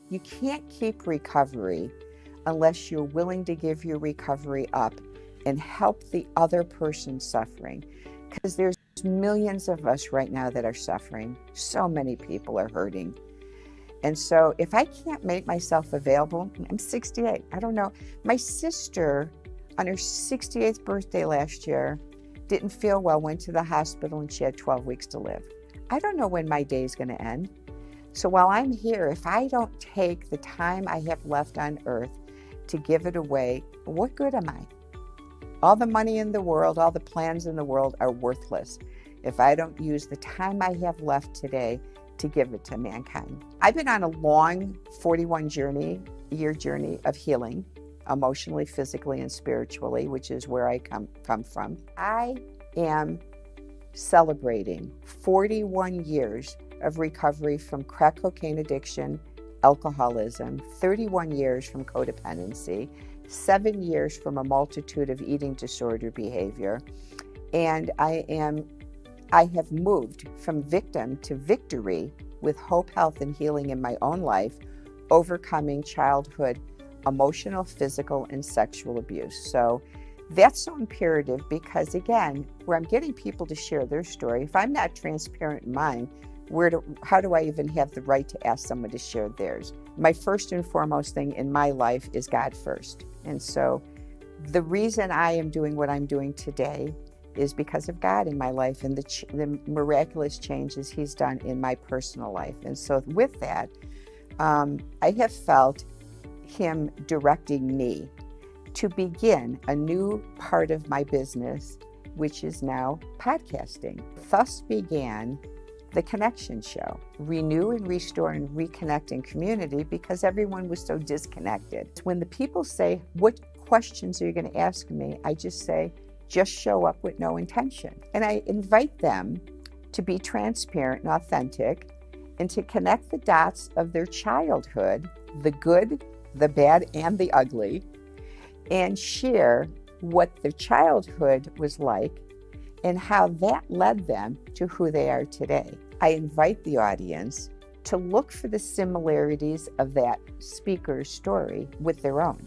You can't keep recovery unless you're willing to give your recovery up and help the other person suffering. Because there's millions of us right now that are suffering. So many people are hurting. And so if I can't make myself available, I'm 68. I don't know. My sister, on her 68th birthday last year, didn't feel well, went to the hospital, and she had 12 weeks to live. I don't know when my day is going to end. So while I'm here, if I don't take the time I have left on earth to give it away, what good am I? All the money in the world, all the plans in the world are worthless if I don't use the time I have left today to give it to mankind. I've been on a long 41-year journey of healing, emotionally, physically, and spiritually, which is where I come from. I am celebrating 41 years of recovery from crack cocaine addiction, alcoholism, 31 years from codependency, 7 years from a multitude of eating disorder behavior, and I have moved from victim to victory with hope, health, and healing in my own life, overcoming childhood emotional, physical, and sexual abuse. So that's so imperative because, again, where I'm getting people to share their story, if I'm not transparent in mine, how do I even have the right to ask someone to share theirs? My first and foremost thing in my life is God first. And so the reason I am doing what I'm doing today is because of God in my life and the miraculous changes He's done in my personal life. And so with that, I have felt Him directing me to begin a new part of my business, which is now podcasting. Thus began the Connection Show, renew and restore and reconnect in community because everyone was so disconnected. When the people say, what questions are you going to ask me? I just say, just show up with no intention. And I invite them to be transparent and authentic and to connect the dots of their childhood, the good, the bad, and the ugly, and share what their childhood was like and how that led them to who they are today. I invite the audience to look for the similarities of that speaker's story with their own.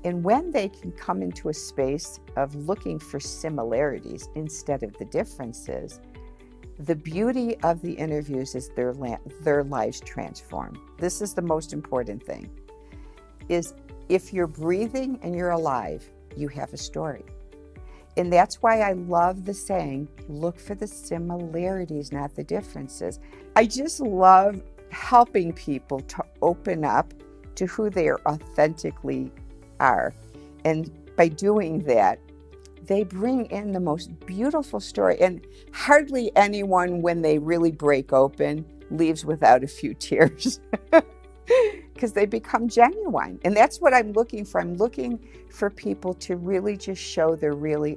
And when they can come into a space of looking for similarities instead of the differences, the beauty of the interviews is their lives transform. This is the most important thing, is if you're breathing and you're alive, you have a story. And that's why I love the saying, look for the similarities, not the differences. I just love helping people to open up to who they authentically are. And by doing that, they bring in the most beautiful story. And hardly anyone, when they really break open, leaves without a few tears. Because they become genuine. And that's what I'm looking for. I'm looking for people to really just show their real